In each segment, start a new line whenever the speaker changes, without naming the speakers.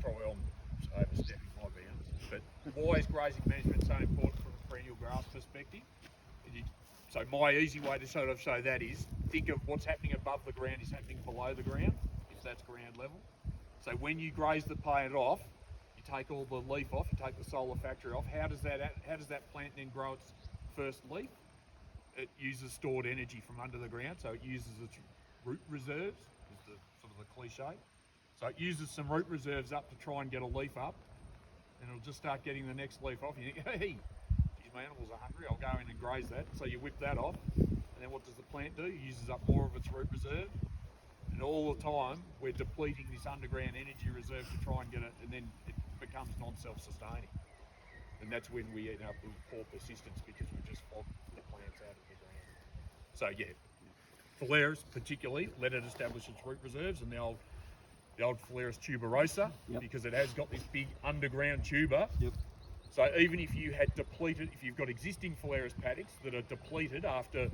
probably overstepping my bounds, but why is grazing management so important from a perennial grass perspective? So my easy way to sort of show that is, think of what's happening above the ground is happening below the ground, if that's ground level. So when you graze the plant off, you take all the leaf off, you take the solar factory off. How does that plant then grow its first leaf? It uses stored energy from under the ground, so it uses its root reserves, is the sort of the cliche. So it uses some root reserves up to try and get a leaf up, and it'll just start getting the next leaf off. You think, hey, geez, my animals are hungry, I'll go in and graze that. So you whip that off, and then what does the plant do? It uses up more of its root reserve, and all the time we're depleting this underground energy reserve to try and get it, and then it becomes non-self-sustaining. And that's when we end up with poor persistence, because we've just flogged the plants out of the ground. So yeah, Phalaris particularly, let it establish its root reserves, and the old Phalaris tuberosa, because it has got this big underground tuber. So even if you had depleted, if you've got existing Phalaris paddocks that are depleted after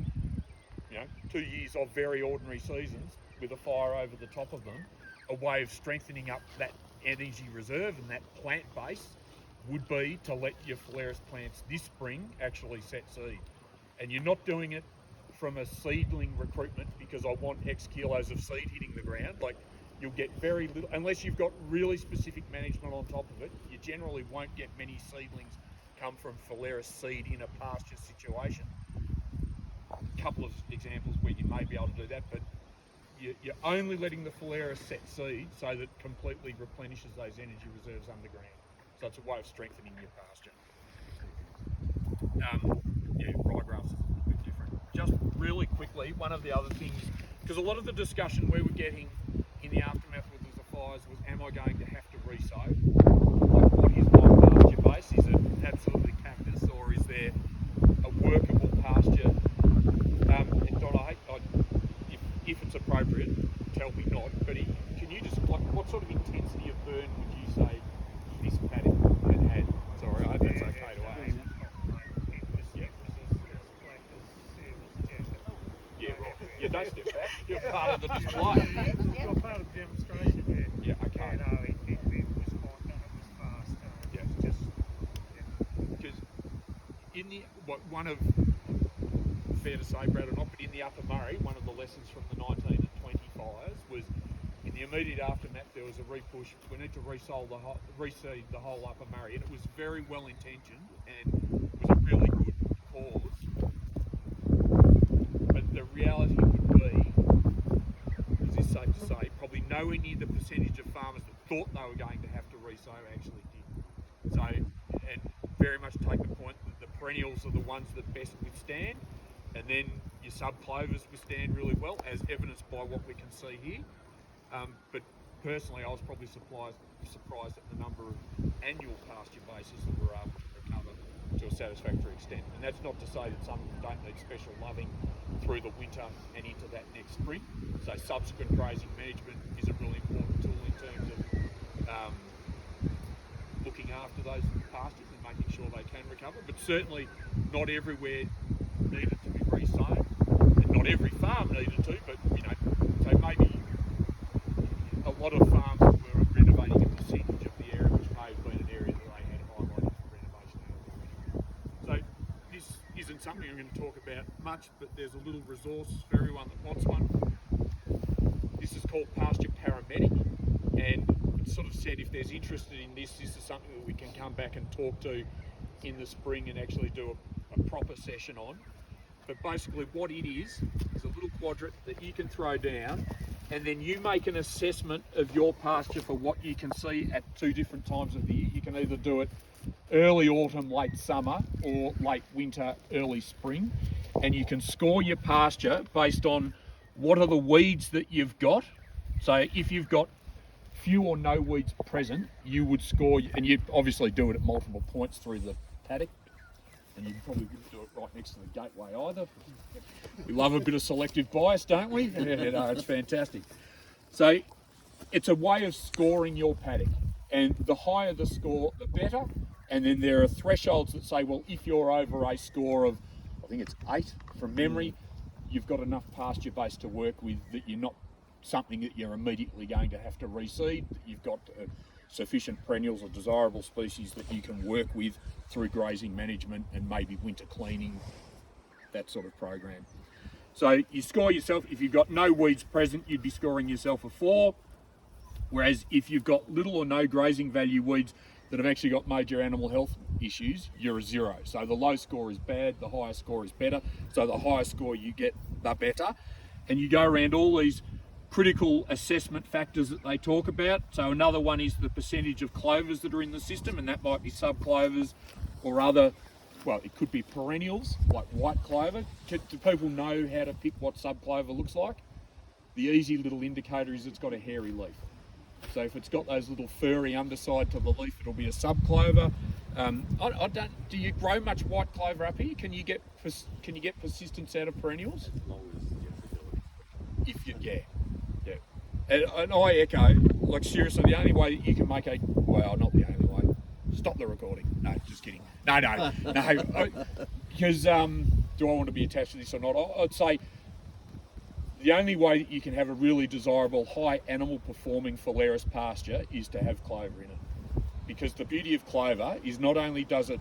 2 years of very ordinary seasons with a fire over the top of them, a way of strengthening up that energy reserve and that plant base would be to let your Phalaris plants this spring actually set seed. And you're not doing it from a seedling recruitment because I want X kilos of seed hitting the ground. Like, you'll get very little, unless you've got really specific management on top of it. You generally won't get many seedlings come from Phalaris seed in a pasture situation. A couple of examples where you may be able to do that, but you're only letting the Phalaris set seed so that it completely replenishes those energy reserves underground. So it's a way of strengthening your pasture. Ryegrass is a little bit different. Just really quickly, one of the other things, because a lot of the discussion we were getting in the aftermath with the fires was, am I going to have to re-sow? Like, what is my pasture base? Is it absolutely cactus, or is there a workable pasture? And Don, if it's appropriate, tell me not, but can you just, like, what sort of intensity of burn would you say this paddock had? Sorry, I hope that's okay to ask. Yeah, right. Yeah, don't step back. You're part of the display.
You're part of the demonstration,
Yeah, okay.
No, it was quite, it was fast.
Because in the, one of, fair to say, Brad or not, but in the Upper Murray, one of the lessons from the 19 and 20 fires was, in the immediate aftermath, there was a repush. We need to reseed the whole Upper Murray, and it was very well intentioned and was a really good cause. But the reality would be, is this safe to say, probably nowhere near the percentage of farmers that thought they were going to have to resow actually did. So, and very much take the point that the perennials are the ones that best withstand, and then your sub-clovers withstand really well, as evidenced by what we can see here. But personally, I was probably surprised at the number of annual pasture bases that were able to recover to a satisfactory extent. And that's not to say that some of them don't need special loving through the winter and into that next spring. So subsequent grazing management is a really important tool in terms of looking after those pastures and making sure they can recover. But certainly not everywhere needed to be resown, and not every farm needed to, but so maybe a lot of farms were renovating a percentage of the area, which may have been an area that they had highlighted for renovation. So this isn't something I'm going to talk about much, but there's a little resource for everyone that wants one. This is called Pasture Paramedic, and it's sort of said if there's interested in this is something that we can come back and talk to in the spring and actually do a proper session on. But basically what it is a little quadrant that you can throw down, and then you make an assessment of your pasture for what you can see at 2 different times of the year. You can either do it early autumn, late summer, or late winter, early spring, and you can score your pasture based on what are the weeds that you've got. So if you've got few or no weeds present, you would score, and you obviously do it at multiple points through the paddock, and you probably wouldn't do it right next to the gateway either. We love a bit of selective bias, don't we? Yeah, no, it's fantastic. So it's a way of scoring your paddock, and the higher the score, the better. And then there are thresholds that say, well, if you're over a score of, I think it's 8 from memory, you've got enough pasture base to work with, that you're not something that you're immediately going to have to reseed, that you've got a sufficient perennials or desirable species that you can work with through grazing management and maybe winter cleaning, that sort of program. So you score yourself, if you've got no weeds present, you'd be scoring yourself a 4. Whereas if you've got little or no grazing value weeds that have actually got major animal health issues, you're a 0. So the low score is bad, the higher score is better. So the higher score you get, the better. And you go around all these critical assessment factors that they talk about. So another one is the percentage of clovers that are in the system, and that might be subclovers or other, well, it could be perennials, like white clover. Do people know how to pick what subclover looks like? The easy little indicator is it's got a hairy leaf. So if it's got those little furry underside to the leaf, it'll be a subclover. I don't. Do you grow much white clover up here? Can you get persistence out of perennials? If you, yeah. And I echo, like seriously, the only way you can make a, well, not the only way. Stop the recording. No, just kidding. No. Because do I want to be attached to this or not? I'd say the only way that you can have a really desirable high animal performing phalaris pasture is to have clover in it. Because the beauty of clover is not only does it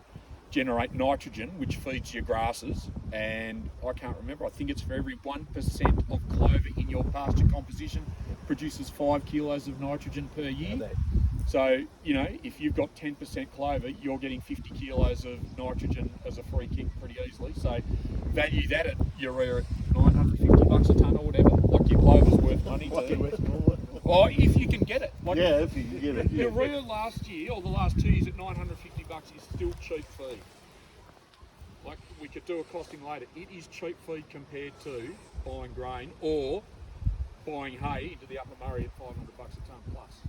generate nitrogen, which feeds your grasses, and I can't remember, I think it's for every 1% of clover in your pasture composition produces 5 kilos of nitrogen per year. So, you know, if you've got 10% clover, you're getting 50 kilos of nitrogen as a free kick pretty easily. So value that at urea at $950 a tonne or whatever. Like your clover's worth money too. Oh, if you can get it. Like,
yeah, if you can get it. Yeah.
Urea last year, or the last 2 years at $950 is still cheap feed. Like, we could do a costing later. It is cheap feed compared to buying grain or buying hay into the Upper Murray at $500 a tonne plus.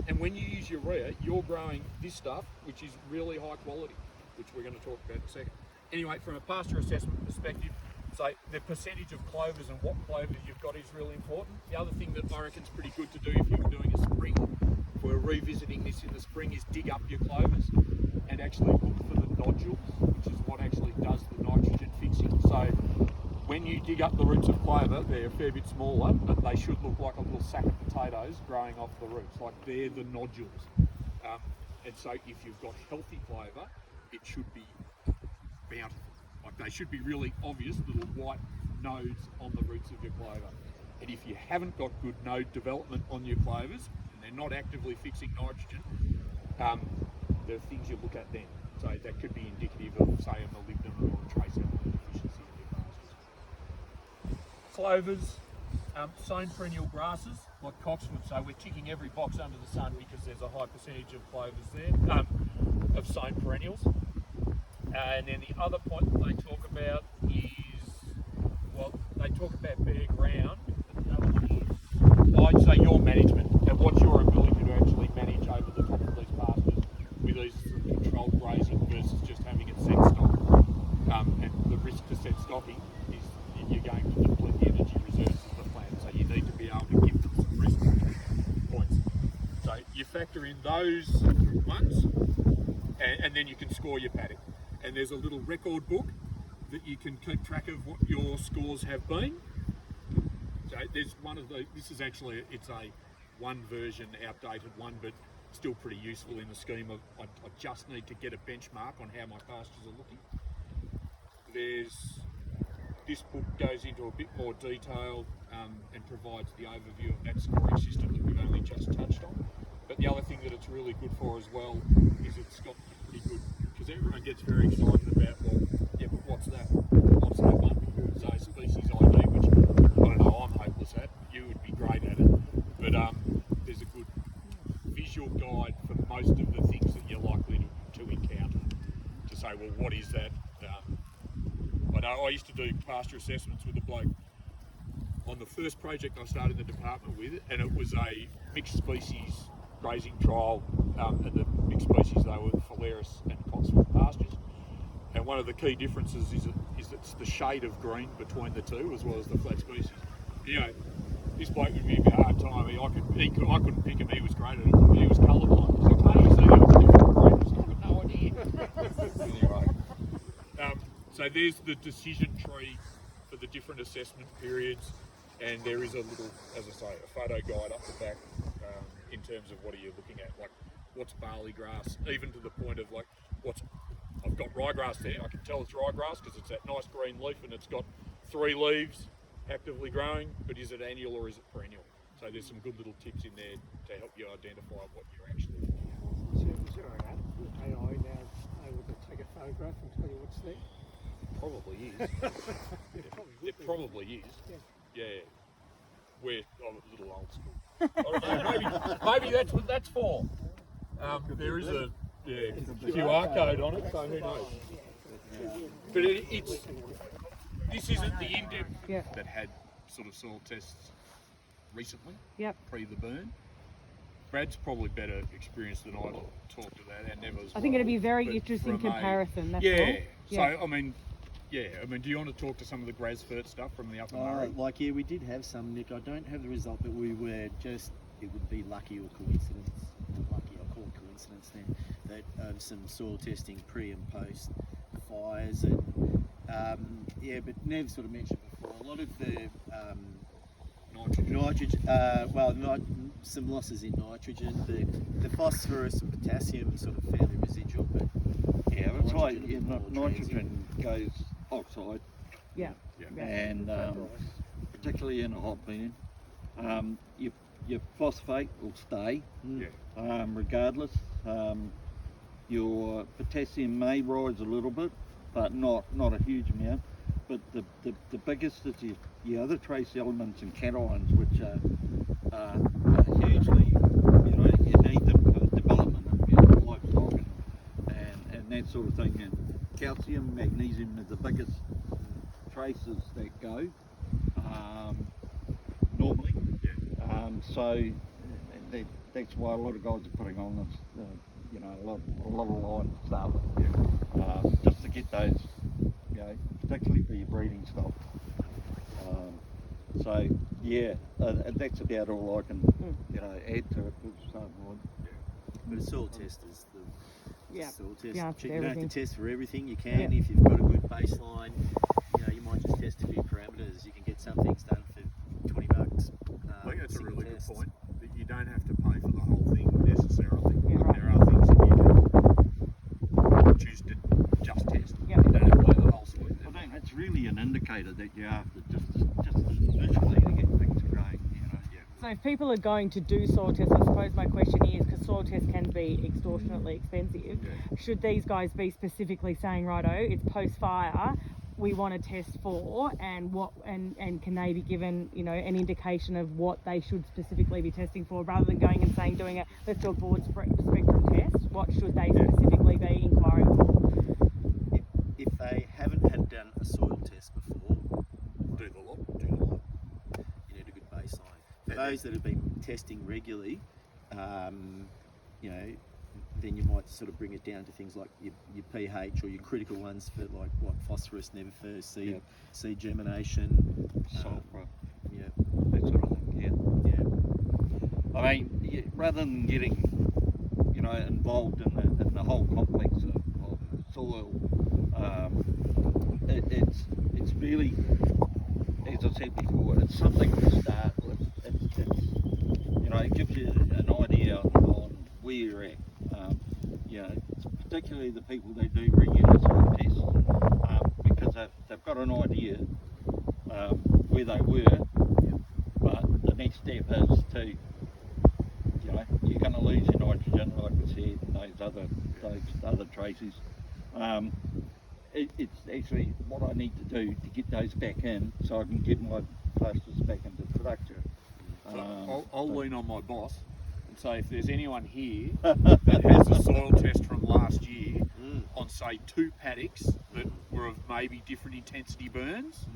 And when you use urea, you're growing this stuff, which is really high quality, which we're going to talk about in a second. Anyway, from a pasture assessment perspective, so the percentage of clovers and what clover you've got is really important. The other thing that I reckon is pretty good to do if you're doing a spring, if we're revisiting this in the spring, is dig up your clovers and actually look for the nodules, which is what actually does the nitrogen fixing. So when you dig up the roots of clover, they're a fair bit smaller, but they should look like a little sack of potatoes growing off the roots, like they're the nodules. And so if you've got healthy clover, it should be bountiful. Like they should be really obvious little white nodes on the roots of your clover. And if you haven't got good node development on your clovers, and they're not actively fixing nitrogen, there are things you look at then. So that could be indicative of, say, a molybdenum or a trace element deficiency in your pastures. Clovers, sown perennial grasses like cockswood. So we're ticking every box under the sun because there's a high percentage of clovers there, of sown perennials. And then the other point that they talk about is, well, they talk about bare ground. The other one is, I'd say your management and what's your ability to actually manage over the top of these pastures with these controlled grazing versus just having it set stock. And the risk to set stocking is you're going to deplete the energy reserves of the plant. So you need to be able to give them some rest points. So you factor in those ones, and then you can score your paddock. And there's a little record book that you can keep track of what your scores have been. So there's one of the, this is actually, it's a one version, outdated one, but still pretty useful in the scheme of, I just need to get a benchmark on how my pastures are looking. This book goes into a bit more detail and provides the overview of that scoring system that we've only just touched on. But the other thing that it's really good for as well is it's got pretty good, because everyone gets very excited about, well, yeah, but what's that? What's that one? So species ID, which I don't know, I'm hopeless at. You would be great at it. But there's a good visual guide for most of the things that you're likely to encounter. To say, well, what is that? I know I used to do pasture assessments with a bloke on the first project I started the department with, and it was a mixed species grazing trial, and the mixed species, they were phalaris and cockswood pastures. And one of the key differences is it's the shade of green between the two, as well as the flat species. You know, this bloke would be a bit hard time. I couldn't pick him. He was great at it. He was colourblind. He's like, hey, you see, that was a different green. I've got no idea. Anyway, so there's the decision tree for the different assessment periods, and there is a little, as I say, a photo guide up the back in terms of what are you looking at, like what's barley grass, even to the point of like I've got ryegrass there. I can tell it's ryegrass because it's that nice green leaf and it's got 3 leaves actively growing, but is it annual or is it perennial? So there's some good little tips in there to help you identify what you're actually looking at.
Is there an app with AI now able to take a photograph and tell you what's there?
Probably is.
It
probably is.
Yeah.
Yeah. We're a little old school. I don't know, maybe that's what that's for. There is a QR code on it, so who knows? But this isn't the in-depth that had sort of soil tests recently, pre the burn. Brad's probably better experienced than I to talk to that, and never as
I think
well,
it'd be a very
but
interesting
from
comparison. That's
yeah.
all.
So I mean, do you want to talk to some of the Grasfert stuff from the Upper Murray?
We did have some, Nick. I don't have the result, but we were just, it would be lucky or coincidence. Lucky, I'll call it coincidence then, that some soil testing pre and post fires. And but Nev sort of mentioned before, a lot of the nitrogen, some losses in nitrogen. The phosphorus and potassium sort of fairly residual, but
it's like nitrogen goes oxide. And particularly in a hot burn, your phosphate will stay regardless. Your potassium may rise a little bit, but not a huge amount. But the biggest is your other trace elements and cations, which are hugely, you need them for development of your livestock and that sort of thing. And calcium, magnesium are the biggest traces that go normally. So that's why a lot of guys are putting on this, a lot of line stuff, just to get those, particularly for your breeding stock. That's about all I can, add to it.
But a soil test is the soil test.
Yeah,
You don't have to test for everything. You can
Yeah.
if you've got a good baseline. You might just test a few parameters. You can get some things done for $20.
I think that's a
single
really
test.
good point. That you don't have to pay for the whole thing necessarily.
Yeah, right.
There are things that you can choose to just test.
Yeah.
You don't have to do the whole suite.
I think it's really an indicator that you're after just visually to get things growing.
So if people are going to do soil tests, I suppose my question is, because soil tests can be extortionately expensive, should these guys be specifically saying, righto, it's post-fire, we want to test for, and can they be given, an indication of what they should specifically be testing for, rather than going and saying, let's do a broad spectrum test? What should they specifically be inquiring for?
If they haven't had done a soil test before,
Do the lot.
you need a good baseline. For those that have been testing regularly, then you might sort of bring it down to things like your pH or your critical ones for like what phosphorus, never seed germination,
Sulfur,
yeah,
that sort of thing.
yeah.
I mean, rather than getting, involved in the whole complex of soil, it's really, as I said before, it's something to start with. It gives you an idea on where you're at. Particularly the people that do regular soil tests, because they've got an idea where they were, but the next step is to, you're going to lose your nitrogen, like I said, and those other traces. It's actually what I need to do to get those back in, so I can get my clusters back into production.
So I'll lean on my boss and say, if there's anyone here that has a soil test from last year on, say, 2 paddocks that were of maybe different intensity burns,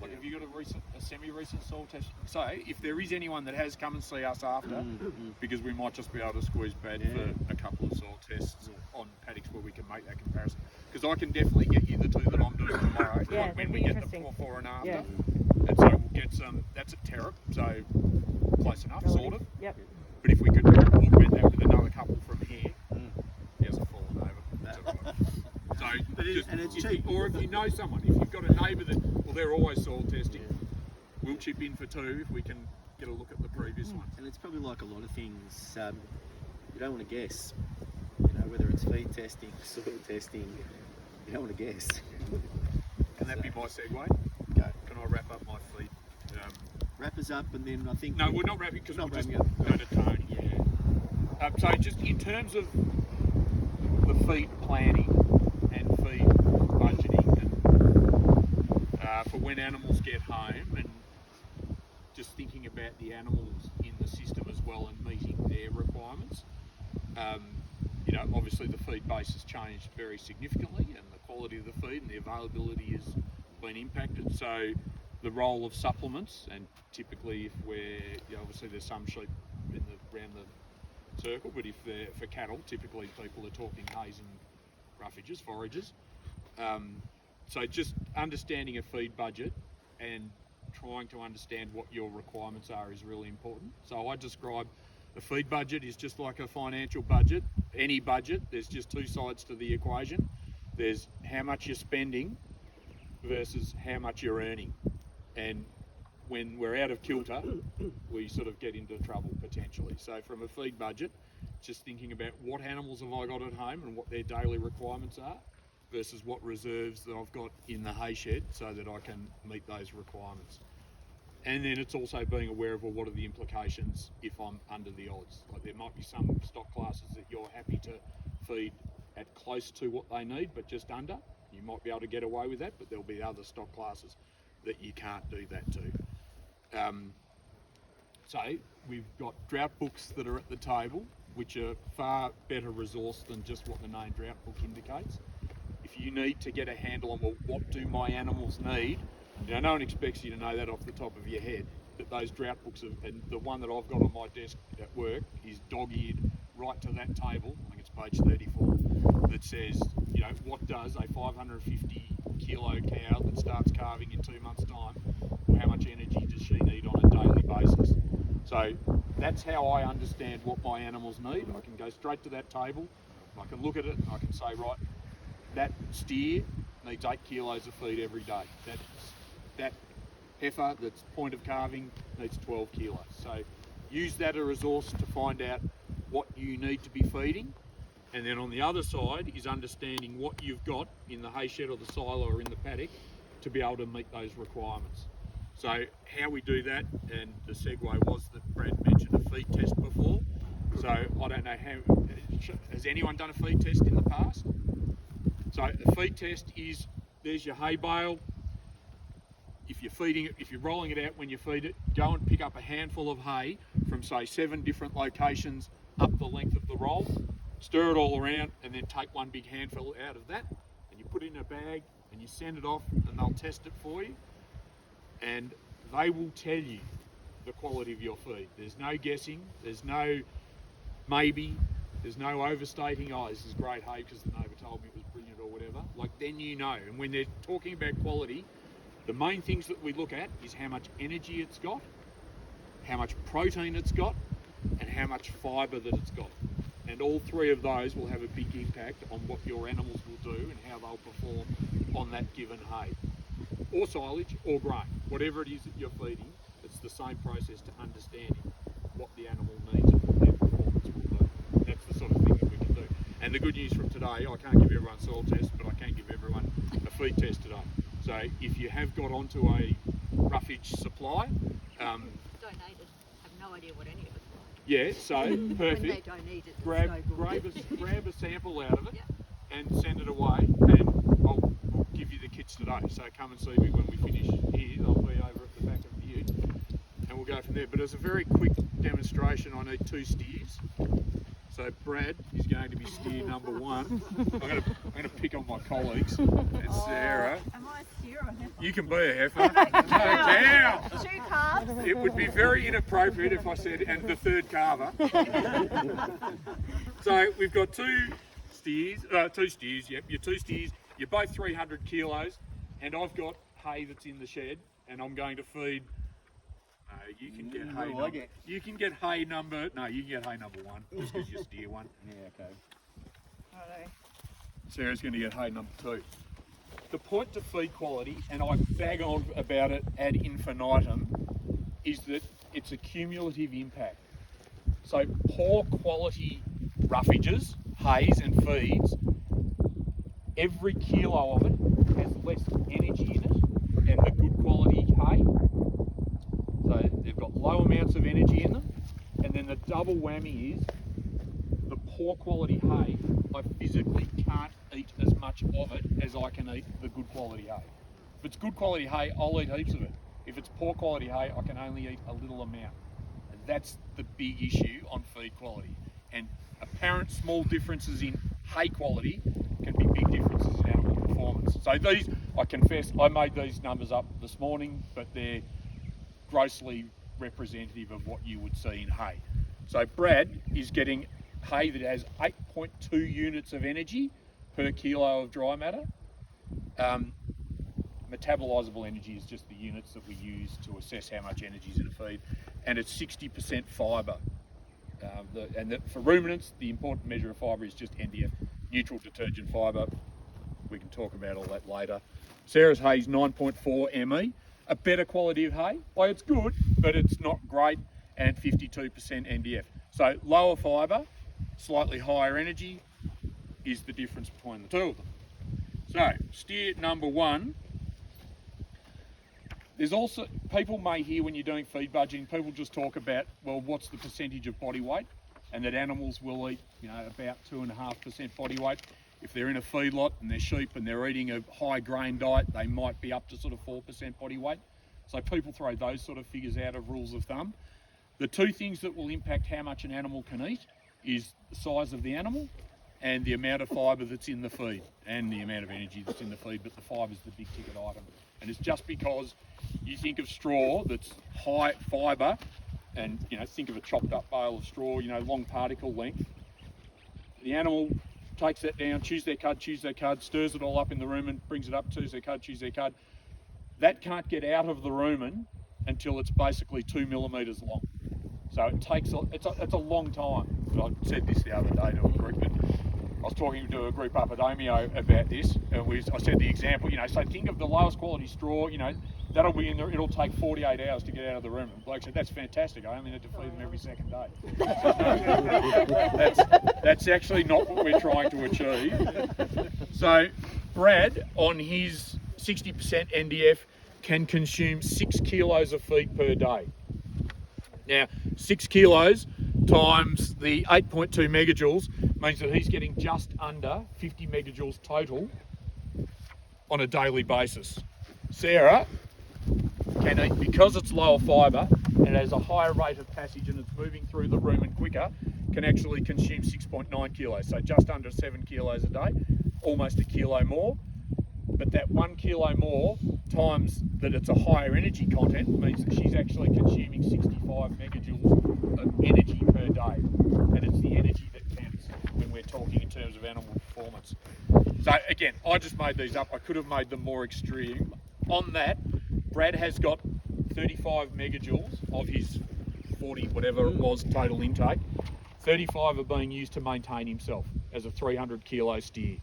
like have you got a semi-recent soil test? So if there is anyone that has, come and see us after, because we might just be able to squeeze Brad for a couple of soil tests on paddocks where we can make that comparison. Because I can definitely get you the 2 that I'm doing tomorrow, when we get the before and after. And so we'll get some, that's at Terrap, so close enough, sort of.
Yep.
But if we could augment that with another couple from here, there's a fallen over. That's all right. So,
it's cheap.
Or if you know someone, if you've got a neighbour that, they're always soil testing, we'll chip in for 2 if we can get a look at the previous one.
And it's probably like a lot of things, you don't want to guess. You know, whether it's feed testing, soil testing, you don't want to guess.
Can that be my segue?
Go.
Can I wrap up my feed?
Wrap us up, and then I think...
No, we're not wrapping because we'll
Not
just
wrapping
go to Tony. Yeah. So just in terms of the feed planning and feed budgeting and for when animals get home, and just thinking about the animals in the system as well and meeting their requirements. You know, obviously the feed base has changed very significantly, and the quality of the feed and the availability has been impacted. So the role of supplements, and typically if we're, you know, obviously there's some sheep in around the circle, but if they're for cattle, typically people are talking hays and roughages, forages. So just understanding a feed budget and trying to understand what your requirements are is really important. So I describe the feed budget is just like a financial budget, any budget. There's just two sides to the equation. There's how much you're spending versus how much you're earning. And when we're out of kilter, we sort of get into trouble potentially. So from a feed budget, just thinking about what animals have I got at home and what their daily requirements are versus what reserves that I've got in the hay shed so that I can meet those requirements. And then it's also being aware of, well, what are the implications if I'm under the odds? Like there might be some stock classes that you're happy to feed at close to what they need, but just under. You might be able to get away with that, but there'll be other stock classes that you can't do that to. So we've got drought books that are at the table, which are far better resource than just what the name drought book indicates. If you need to get a handle on, well, what do my animals need? You know, no one expects you to know that off the top of your head, but those drought books, and the one that I've got on my desk at work is dog-eared right to that table, I think it's page 34, that says, you know, what does a 550 kilo cow that starts calving in 2 months' time, how much energy does she need on a daily basis? So that's how I understand what my animals need. I can go straight to that table, I can look at it, and I can say, right, that steer needs 8 kilos of feed every day. That heifer that's point of calving needs 12 kilos. So use that as a resource to find out what you need to be feeding. And then on the other side is understanding what you've got in the hay shed or the silo or in the paddock to be able to meet those requirements. So how we do that, and the segue was that Brad mentioned a feed test before. So I don't know has anyone done a feed test in the past? So a feed test is, there's your hay bale. If you're feeding it, if you're rolling it out when you feed it, go and pick up a handful of hay from say 7 different locations up the length of the roll, stir it all around, and then take one big handful out of that, and you put it in a bag and you send it off, and they'll test it for you, and they will tell you the quality of your feed. There's no guessing, there's no maybe, there's no overstating, oh, this is great hay because the neighbour told me it was brilliant or whatever. Like, then you know. And when they're talking about quality, the main things that we look at is how much energy it's got, how much protein it's got, and how much fibre that it's got. And all three of those will have a big impact on what your animals will do and how they'll perform on that given hay. Or silage, or grain. Whatever it is that you're feeding, it's the same process to understanding what the animal needs and what their performance will do. That's the sort of thing that we can do. And the good news from today, I can't give everyone soil tests, but I can give everyone a feed test today. So if you have got onto a roughage supply,
donated. Have no idea what any of it's like.
yeah, so
When they
perfect.
donate it, it's
Grab
no good.
grab a sample out of it,
Yeah.
and send it away, and we'll give you the kits today. So come and see me when we finish here. They'll be over at the back of the ute, and we'll go from there. But as a very quick demonstration, I need 2 steers. So Brad is going to be steer number 1. I'm going to pick on my colleagues. And Sarah,
Am I a steer or heifer?
you can be a heifer. Cow.
2 calves.
It would be very inappropriate if I said, and the 3rd carver. So we've got 2 steers, yep, your 2 steers, you're both 300 kilos, and I've got hay that's in the shed, and I'm going to feed, you can get hay number, you can get hay number 1, just because you're steer 1.
Yeah, okay.
Righto.
Sarah's going to get hay number 2. The point to feed quality, and I bag on about it ad infinitum, is that it's a cumulative impact. So poor quality roughages, hays and feeds, every kilo of it has less energy in it than the good quality hay. So they've got low amounts of energy in them, and then the double whammy is the poor quality hay, I physically can't eat as much of it as I can eat the good quality hay. If it's good quality hay, I'll eat heaps of it. If it's poor quality hay, I can only eat a little amount. And that's the big issue on feed quality. And apparent small differences in hay quality can be big differences in animal performance. So these, I confess, I made these numbers up this morning, but they're grossly representative of what you would see in hay. So Brad is getting hay that has 8.2 units of energy per kilo of dry matter. Metabolisable energy is just the units that we use to assess how much energy is in a feed, and it's 60% fibre. For ruminants, the important measure of fibre is just NDF, neutral detergent fibre. We can talk about all that later. Sarah's hay is 9.4 ME, a better quality of hay. Well, it's good, but it's not great, and 52% NDF. So lower fibre, slightly higher energy is the difference between the two of them. So steer number one. There's also, people may hear when you're doing feed budgeting, people just talk about, well, what's the percentage of body weight? And that animals will eat, about 2.5% body weight. If they're in a feedlot and they're sheep and they're eating a high grain diet, they might be up to sort of 4% body weight. So people throw those sort of figures out of rules of thumb. The two things that will impact how much an animal can eat is the size of the animal and the amount of fibre that's in the feed and the amount of energy that's in the feed, but the fibre is the big ticket item. And it's just because you think of straw that's high fibre and, think of a chopped up bale of straw, long particle length. The animal takes that down, chews their cud, stirs it all up in the rumen, brings it up, chews their cud. That can't get out of the rumen until it's basically 2 millimetres long. So it takes, it's a long time. I said this the other day to a group, but I was talking to a group up at Omeo about this, and I said the example, so think of the lowest quality straw, that'll be in there, it'll take 48 hours to get out of the room. And the bloke said, that's fantastic, I only need to feed them every second day. That's actually not what we're trying to achieve. So Brad, on his 60% NDF, can consume 6 kilos of feed per day. Now, 6 kilos times the 8.2 megajoules means that he's getting just under 50 megajoules total on a daily basis. Sarah can eat, because it's lower fibre and it has a higher rate of passage and it's moving through the rumen quicker, can actually consume 6.9 kilos, so just under 7 kilos a day, almost a kilo more. But that 1 kilo more times that it's a higher energy content means that she's actually consuming 65 megajoules of energy per day. And it's the energy that counts when we're talking in terms of animal performance. So again, I just made these up. I could have made them more extreme. On that, Brad has got 35 megajoules of his 40, whatever it was, total intake. 35 are being used to maintain himself as a 300 kilo steer.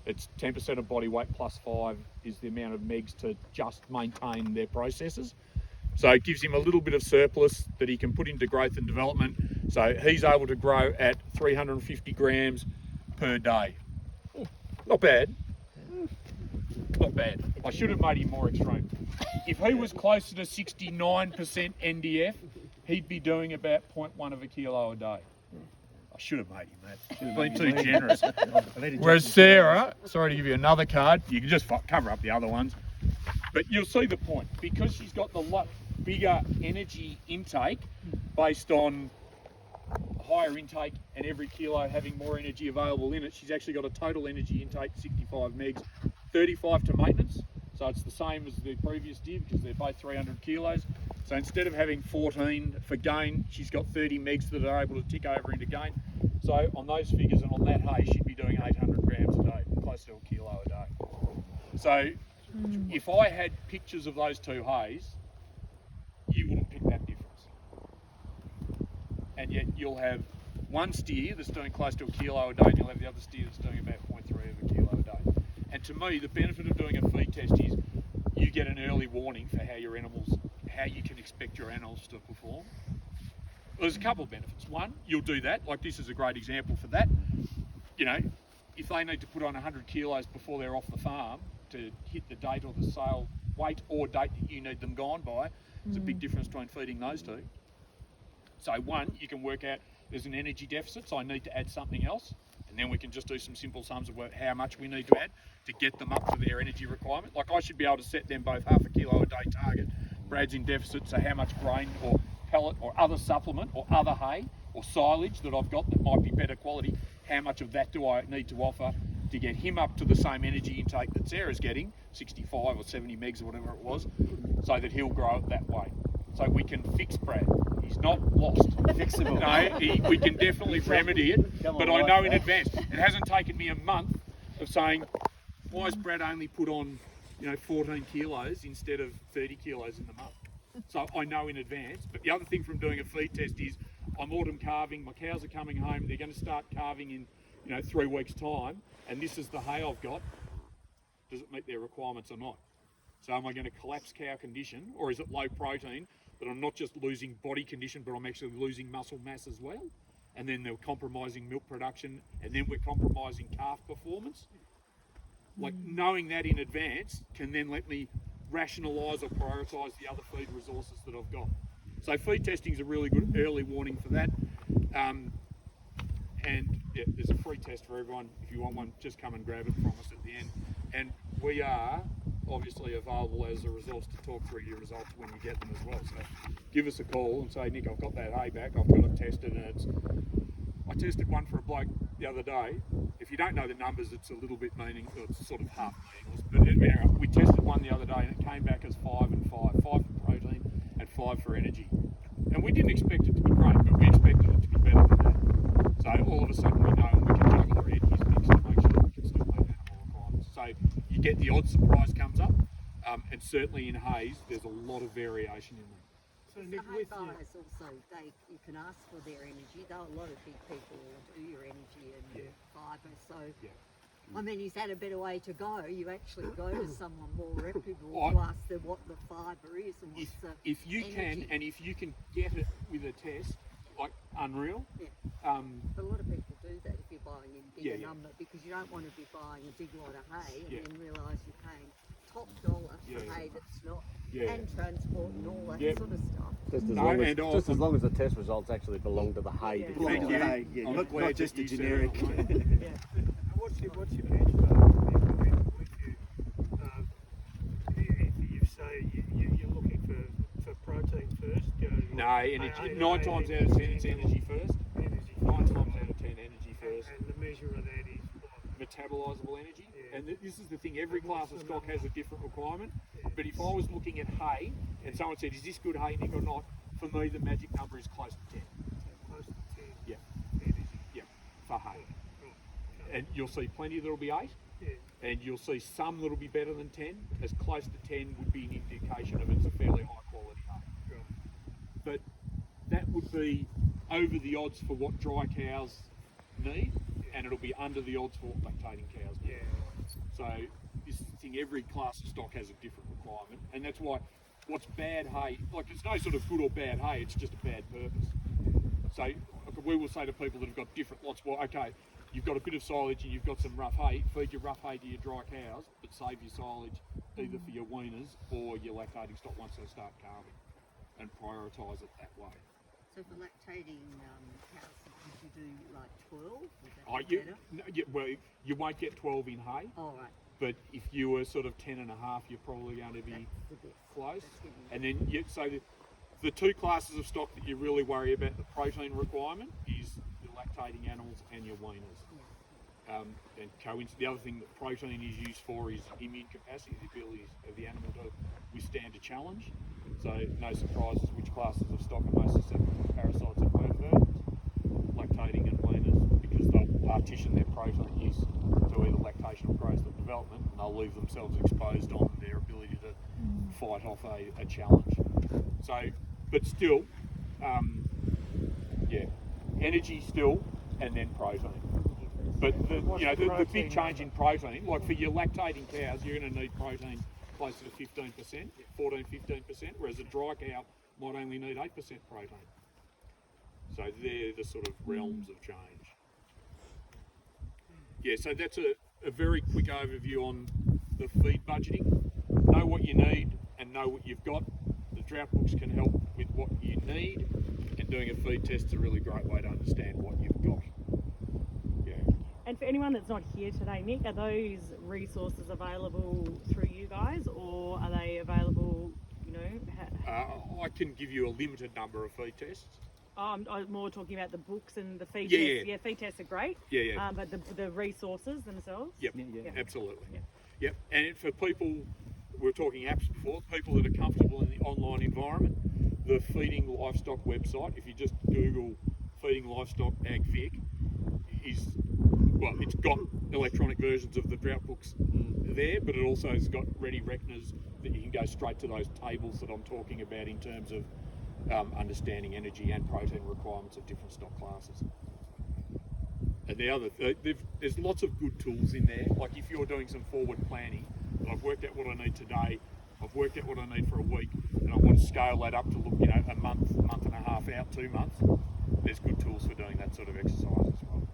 It's 10% of body weight plus 5 is the amount of megs to just maintain their processes. So it gives him a little bit of surplus that he can put into growth and development. So he's able to grow at 350 grams per day. Not bad. Not bad. I should have made him more extreme. If he was closer to 69% NDF, he'd be doing about 0.1 of a kilo a day. I should have made him that. Been too generous. Whereas Sarah, sorry to give you another card, you can just cover up the other ones, but you'll see the point. Because she's got the lot bigger energy intake based on higher intake and every kilo having more energy available in it, she's actually got a total energy intake 65 megs, 35 to maintenance. So it's the same as the previous deer because they're both 300 kilos. So instead of having 14 for gain, she's got 30 megs that are able to tick over into gain. So on those figures and on that hay, she'd be doing 800 grams a day, close to a kilo a day. So if I had pictures of those two hays, you wouldn't pick that difference. And yet you'll have one steer that's doing close to a kilo a day, and you'll have the other steer that's doing about 0.3 of a kilo a day. And to me, the benefit of doing a feed test is you get an early warning for how your animals, how you can expect your animals to perform. There's a couple of benefits. One, you'll do that. Like this is a great example for that. You know, if they need to put on 100 kilos before they're off the farm to hit the date or the sale weight or date that you need them gone by, there's a big difference between feeding those two. So one, you can work out there's an energy deficit, so I need to add something else. And then we can just do some simple sums of how much we need to add to get them up to their energy requirement. Like I should be able to set them both half a kilo a day target. Brad's in deficit, so how much grain or pellet or other supplement or other hay or silage that I've got that might be better quality, how much of that do I need to offer to get him up to the same energy intake that Sarah's getting, 65 or 70 megs or whatever it was, so that he'll grow it that way. So we can fix Brad. He's not lost.
Fixable.
No, we can definitely remedy it, but I know in advance. It hasn't taken me a month of saying, why has Brad only put on 14 kilos instead of 30 kilos in the month? So I know in advance. But the other thing from doing a feed test is I'm autumn calving, my cows are coming home, they're going to start calving in 3 weeks' time, and this is the hay I've got. Does it meet their requirements or not? So am I going to collapse cow condition, or is it low protein that I'm not just losing body condition, but I'm actually losing muscle mass as well? And then they're compromising milk production, and then we're compromising calf performance. Like knowing that in advance can then let me rationalise or prioritise the other feed resources that I've got. So feed testing is a really good early warning for that. And yeah, there's a free test for everyone. If you want one, just come and grab it from us at the end. And we are obviously available as a resource to talk through your results when you get them as well. So give us a call and say, Nick, I've got that hay back, I've got it tested, and I tested one for a bloke the other day. If you don't know the numbers, it's a little bit it's sort of half meaningless. But anyway, we tested one the other day and it came back as 5 and 5 for protein and 5 for energy. And we didn't expect it to be great, but we expected it to be better than that. So all of a sudden we know we can juggle our egg mix to make sure we can still meet animal requirements. So you get the odd surprise comes up, and certainly in hays there's a lot of variation in them.
So
The
Nick,
hay
with you,
buyers also, you can ask for their energy. Though a lot of big people will do your energy and fibre. So,
Yeah.
I mean, is that a better way to go? You actually go to someone more reputable
I-
to ask them what the fibre is and what's the
If you can,
energy.
and if you can get it with a test, like unreal.
Yeah.
But
a lot of people do that if you're buying in bigger
Yeah.
number, because you don't want to be buying a big lot of hay and
Yeah.
then realise you're paying top dollar for
Yeah.
hay that's not,
Yeah.
and transport and all that
Yeah.
sort of stuff.
Just as long as the test results actually belong to the hay.
Yeah.
Belong to
Thank
the
you.
hay, yeah,
I'm
not
glad
just
that
a
you said
generic.
it, mate.
and what's your benchmark with you? If you say you're looking for protein first,
No, energy. 9 times out of 10, it's energy first.
Energy
9 times out of 10, energy first.
and the measure of that is what?
Metabolisable energy.
Yeah.
And this is the thing, every class of stock has a different requirement. But if I was looking at hay and someone said, is this good hay, Nick, or not? For me, the magic number is close to 10.
Close to 10
Yeah.
energy.
Yeah, for hay.
Right.
And you'll see plenty that'll be 8.
Yeah.
And you'll see some that'll be better than 10. As close to 10 would be an indication of it's a fairly high quality hay.
Right.
But that would be over the odds for what dry cows need, and it'll be under the odds for what lactating cows need.
Yeah.
So this is the thing, every class of stock has a different requirement, and that's why what's bad hay, like it's no sort of good or bad hay, it's just a bad purpose. So we will say to people that have got different lots, well, okay, you've got a bit of silage and you've got some rough hay, feed your rough hay to your dry cows, but save your silage either for your weaners or your lactating stock once they start calving, and prioritise it that way.
So for lactating cows, would you do like 12? Would that
Oh,
be better?
well, you won't get 12 in hay,
All right,
but if you were sort of 10 and a half, you're probably going to be
that's the best.
close.
That's good.
And then, so the 2 classes of stock that you really worry about the protein requirement is your lactating animals and your weaners. And the other thing that protein is used for is immune capacity, the ability of the animal to withstand a challenge. So no surprises which classes of stock are most susceptible to parasites and worm versions, lactating and weaners, because they'll partition their protein use to either lactation or growth or development, and they'll leave themselves exposed on their ability to fight off a challenge. So, but still, energy still, and then protein. But the big change in protein, like for your lactating cows, you're going to need protein closer to 15%, 14, 15%, whereas a dry cow might only need 8% protein. So they're the sort of realms of change. Yeah, so that's a very quick overview on the feed budgeting. Know what you need and know what you've got. The drought books can help with what you need, and doing a feed test is a really great way to understand what you've got. Yeah.
And for anyone that's not here today, Nick, are those resources available through you guys, or are they available, you know?
I can give you a limited number of feed tests.
I'm more talking about the books and the feed
Yeah,
tests.
yeah.
Yeah, feed tests are great.
Yeah, yeah.
But the resources themselves.
Yep,
Yeah.
absolutely.
Yeah.
Yep, and for people, we were talking apps before, people that are comfortable in the online environment, the Feeding Livestock website, if you just Google Feeding Livestock AgVic, it's got electronic versions of the drought books there, but it also has got ready reckoners that you can go straight to those tables that I'm talking about in terms of understanding energy and protein requirements of different stock classes. And there's lots of good tools in there. Like if you're doing some forward planning, I've worked out what I need today, I've worked out what I need for a week, and I want to scale that up to look, a month and a half out, 2 months. There's good tools for doing that sort of exercise as well.